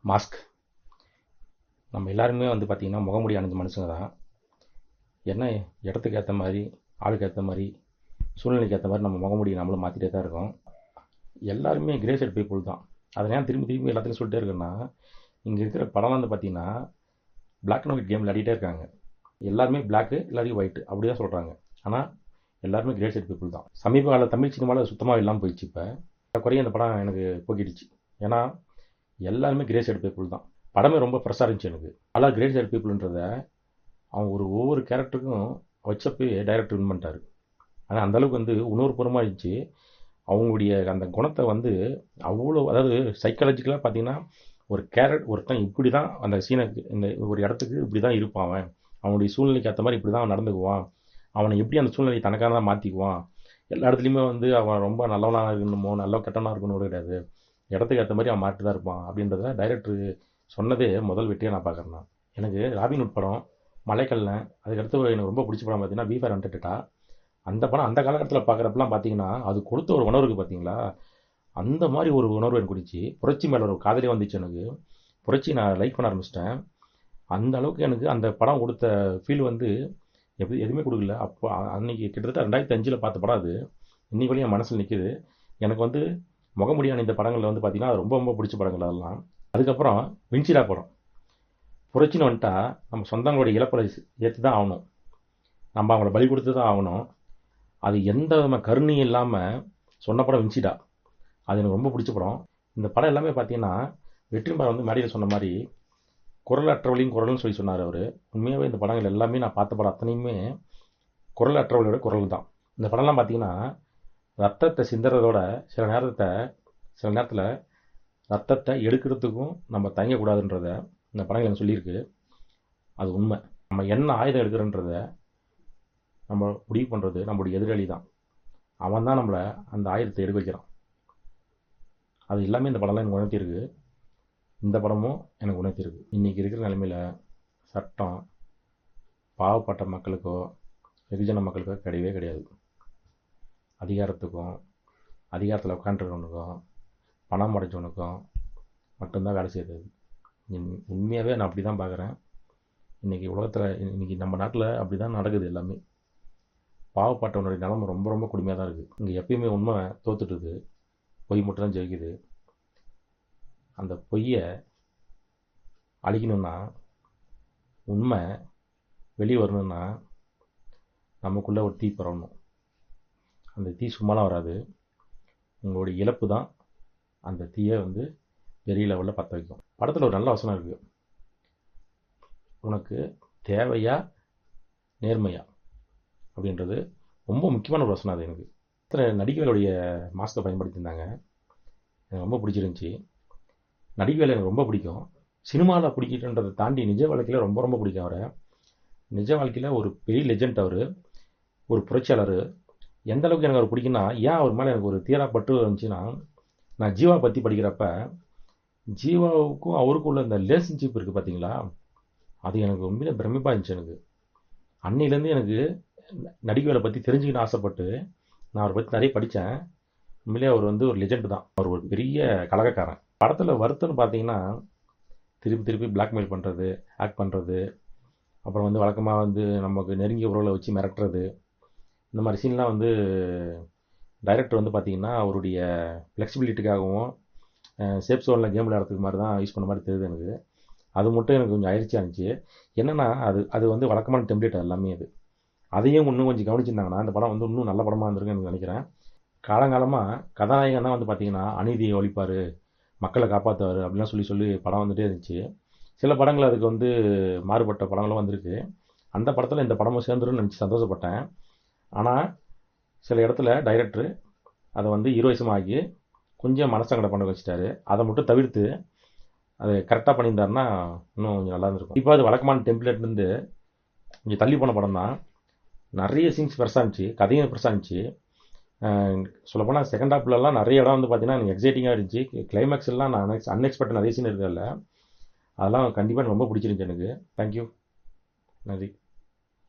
Mask. நம்ம எல்லாருமே வந்து பார்த்திங்கன்னா முகமூடி அணிஞ்ச மனுஷங்க தான். என்ன இடத்துக்கு ஏற்ற மாதிரி, ஆளுக்கு ஏற்ற மாதிரி, சூழ்நிலைக்கு ஏற்ற மாதிரி நம்ம முகமூடி நம்மளும் மாற்றிட்டே தான் இருக்கோம். எல்லாருமே கிரேசட் பீப்புள் தான். அதை ஏன் திரும்பி திரும்பி எல்லாத்தையும் சொல்லிட்டே இருக்கேன்னா, இங்கே இருக்கிற படம் வந்து பார்த்திங்கன்னா பிளாக் அண்ட் ஒயிட் கேம் விளையாடிட்டே இருக்காங்க. எல்லாருமே பிளாக்கு, எல்லாரையும் ஒயிட்டு அப்படி தான் சொல்கிறாங்க. ஆனால் எல்லாருமே கிரேசட் பீப்புள் தான். சமீப கால தமிழ் சினிமாவில் சுத்தமாக இல்லாமல் போயிடுச்சு. இப்போ குறைய இந்த படம் எனக்கு போக்கிடுச்சு. ஏன்னா எல்லாருமே கிரேசட் பீப்புள் தான். படமே ரொம்ப ஃப்ரெஷ்ஷாக இருந்துச்சு எனக்கு. ஆனால் கிரேசட் பீப்புள்ன்றத அவங்க ஒவ்வொரு கேரக்டருக்கும் வச்சப்பே டைரக்டர் வின் பண்ணிட்டாரு. ஆனால் அந்தளவுக்கு வந்து உணர்வுபூர்வமாக இருந்துச்சு. அவங்களுடைய அந்த குணத்தை வந்து அவ்வளோ, அதாவது சைக்காலஜிக்கலாக பார்த்தீங்கன்னா ஒரு ஒருத்தன் இப்படி தான் அந்த சீனுக்கு, இந்த ஒரு இடத்துக்கு இப்படி தான் இருப்பான், அவனுடைய சூழ்நிலைக்கு ஏற்ற மாதிரி இப்படி தான் அவன் நடந்துக்குவான், அவனை எப்படி அந்த சூழ்நிலையை தனக்காக தான் மாற்றிக்குவான். எல்லா இடத்துலையுமே வந்து அவன் ரொம்ப நல்லவனாக இருக்கணுமோ நல்ல கெட்டவனாக இருக்கணும் கிடையாது, இடத்துக்கு ஏற்ற மாதிரி அவன் மாற்றி தான் இருப்பான் அப்படின்றத டைரக்டர் சொன்னதே முதல் வெற்றியாக நான் பார்க்குறேன். நான் எனக்கு ராபின்ஹுட் படம், மலைக்கல்லன், அதுக்கடுத்து எனக்கு ரொம்ப பிடிச்ச படம் பார்த்தீங்கன்னா வி ஃபார் வெண்டட்டா. அந்த படம் அந்த காலகட்டத்தில் பார்க்குறப்பெல்லாம் பார்த்தீங்கன்னா அது கொடுத்த ஒரு உணர்வுக்கு பார்த்தீங்களா, அந்த மாதிரி ஒரு உணர்வு எனக்கு குடிச்சு புரட்சி மேலே ஒரு காதலே வந்துச்சு எனக்கு. புரட்சி நான் லைக் பண்ண ஆரம்பிச்சிட்டேன். அந்த அளவுக்கு எனக்கு அந்த படம் கொடுத்த ஃபீல் வந்து எதுவுமே கொடுக்கல. அப்போ அன்றைக்கி கிட்டத்தட்ட 2005 பார்த்த படம் அது இன்னைக்கு வரையும் என் மனசில் நிற்கிது. எனக்கு வந்து முகமுடியான இந்த படங்களில் வந்து பார்த்திங்கன்னா ரொம்ப ரொம்ப பிடிச்ச படங்கள் அதெல்லாம். அதுக்கப்புறம் வின்சிரா படம். புரட்சின்னு வந்துட்டா நம்ம சொந்தங்களுடைய இழப்பை ஏற்று தான் ஆகணும், நம்ம அவங்கள பலி கொடுத்து தான் ஆகணும். அது எந்த விதமாக கருணையும் இல்லாமல் சொன்ன படம் வின்சிடா. அது எனக்கு ரொம்ப பிடிச்ச படம். இந்த படம் எல்லாமே பார்த்தீங்கன்னா வெற்றிமாறன் வந்து மேடையில் சொன்ன மாதிரி குரல் அற்றவளின் குரல்னு சொல்லி சொன்னார் அவர். உண்மையாகவே இந்த படங்கள் எல்லாமே நான் பார்த்த படம் அத்தனையுமே குரல் அற்றவளியோட குரல் தான். இந்த படம்லாம் பார்த்தீங்கன்னா ரத்தத்தை சிந்துறதோட சில நேரத்தில் ரத்தத்தை எடுக்கிறதுக்கும் நம்ம தயங்கக்கூடாதுன்றத இந்த படங்கள் எனக்கு சொல்லியிருக்கு. அது உண்மை. நம்ம என்ன ஆயுதம் எடுக்கிறன்றத நம்ம முடிவு பண்ணுறது நம்மளுடைய எதிராளி தான். அவன் தான் நம்மளை அந்த ஆயுதத்தை எடுக்க வைக்கிறான். அது எல்லாமே இந்த படம்லாம் எனக்கு உணர்த்தியிருக்கு. இந்த படமும் எனக்கு உணர்த்தியிருக்கு. இன்றைக்கி இருக்கிற நிலைமையில் சட்டம் பாவப்பட்ட மக்களுக்கோ வெகுஜன மக்களுக்கோ கிடையவே கிடையாது. அதிகாரத்துக்கும் அதிகாரத்தில் உட்காந்துருக்கவனுக்கும் பணம் அடைச்சவனுக்கும் மட்டும்தான் வேலை செய்யுது. உண்மையாகவே நான் அப்படி தான் பார்க்குறேன். இன்றைக்கி உலகத்தில், இன்றைக்கி நம்ம நாட்டில் அப்படி தான் நடக்குது எல்லாமே. பாவப்பட்டவனுடைய நிலைமை ரொம்ப ரொம்ப கொடுமையாக தான் இருக்குது. இங்கே எப்பயுமே உண்மை தோத்துட்டுது, பொய் மட்டும் தான் ஜெயிக்குது. அந்த பொய்யை அழிக்கணும்னா, உண்மை வெளியே வரணும்னா நமக்குள்ளே ஒரு தீ பரவணும். அந்த தீ சும்மாலாம் வராது. உங்களுடைய இழப்பு தான் அந்த தீயை வந்து பெரிய லெவலில் பற்ற வைக்கும். படத்தில் ஒரு நல்ல வசனம் இருக்குது, உனக்கு தேவையா நேர்மையா அப்படின்றது ரொம்ப முக்கியமான ஒரு வசனம். அது எனக்கு நடிகர்களுடைய மாஸ்கை பயன்படுத்தியிருந்தாங்க. எனக்கு ரொம்ப பிடிச்சிருந்துச்சி. நடிகவேலை எனக்கு ரொம்ப பிடிக்கும். சினிமாவில் பிடிக்கின்றதை தாண்டி நிஜ வாழ்க்கையில் ரொம்ப ரொம்ப பிடிக்கும் அவரை. நிஜ வாழ்க்கையில் ஒரு பெரிய லெஜண்ட் அவர், ஒரு புரட்சியாளர். எந்த அளவுக்கு எனக்கு அவர் பிடிக்குன்னா, ஏன் அவர் மேலே எனக்கு ஒரு தீராப்பட்டு இருந்துச்சுன்னா, நான் ஜீவா பற்றி படிக்கிறப்ப ஜீவாவுக்கும் அவருக்கும் உள்ள இந்த ரிலேஷன்ஷிப் இருக்குது பார்த்தீங்களா, அது எனக்கு உண்மையிலே பிரமிப்பாக இருந்துச்சு. எனக்கு அன்னையிலேருந்து எனக்கு நடிகவேலை பற்றி தெரிஞ்சுக்கணும்னு ஆசைப்பட்டு நான் அவரை பற்றி நிறைய படித்தேன். உண்மையிலே அவர் வந்து ஒரு லெஜெண்ட் தான். அவர் ஒரு பெரிய கலகக்காரன். படத்தில் வருத்தம்னு பார்த்தீங்கன்னா திருப்பி திருப்பி பிளாக்மெயில் பண்ணுறது, ஆக்ட் பண்ணுறது, அப்புறம் வந்து வழக்கமாக வந்து நமக்கு நெருங்கிய உறவுகளை வச்சு மிரட்டுறது, இந்த மாதிரி சீன்லாம் வந்து டைரக்டர் வந்து பார்த்திங்கன்னா அவருடைய ஃப்ளெக்சிபிலிட்டிக்காகவும் சேஃப் ஜோனில் கேம் விளையாடுறதுக்கு மாதிரி தான் யூஸ் பண்ண மாதிரி தெரியுது எனக்கு. அது மட்டும் எனக்கு கொஞ்சம் அதிர்ச்சியாக இருந்துச்சு. என்னென்னா அது வந்து வழக்கமான டெம்ப்ளேட் எல்லாமே. அதையும் இன்னும் கொஞ்சம் கவனிச்சிருந்தாங்கன்னா அந்த படம் வந்து இன்னும் நல்ல படமாக இருந்திருக்குன்னு எனக்கு நினைக்கிறேன். காலங்காலமாக கதாநாயகன் தான் வந்து பார்த்திங்கன்னா அநீதியை ஒழிப்பார், மக்களை காப்பாற்றுவார் அப்படிலாம் சொல்லி படம் வந்துகிட்டே இருந்துச்சு. சில படங்கள் அதுக்கு வந்து மாறுபட்ட படங்களும் வந்திருக்கு. அந்த படத்தில் இந்த படமும் சேர்ந்துருன்னு நினச்சி சந்தோஷப்பட்டேன். ஆனால் சில இடத்துல டைரக்டர் அதை வந்து ஹீரோயிசமாகி கொஞ்சம் மனசங்கடம் பண்ண வச்சுட்டாரு. அதை மட்டும் தவிர்த்து அது கரெக்டாக பண்ணியிருந்தாருன்னா இன்னும் கொஞ்சம் நல்லா இருந்திருக்கும். இப்போ அது வழக்கமான டெம்ப்ளேட்லேருந்து கொஞ்சம் தள்ளி போன படம் தான். நிறைய சீன்ஸ் பெருசாக இருந்துச்சு, கதையும் பெருசாக இருந்துச்சு. சொல்லப்போனால் செகண்ட் ஹாஃப்லலாம் நிறைய இடம் வந்து பார்த்தீங்கன்னா எனக்கு எக்ஸைட்டிங்காக இருந்துச்சு. கிளைமேக்ஸ் எல்லாம் நான் அன்எக்ஸ்பெக்டட் நிறைய சீன் இருக்குல்ல, அதெல்லாம் கண்டிப்பாக எனக்கு ரொம்ப பிடிச்சிருந்துச்சு எனக்கு. தேங்க்யூ, நன்றி.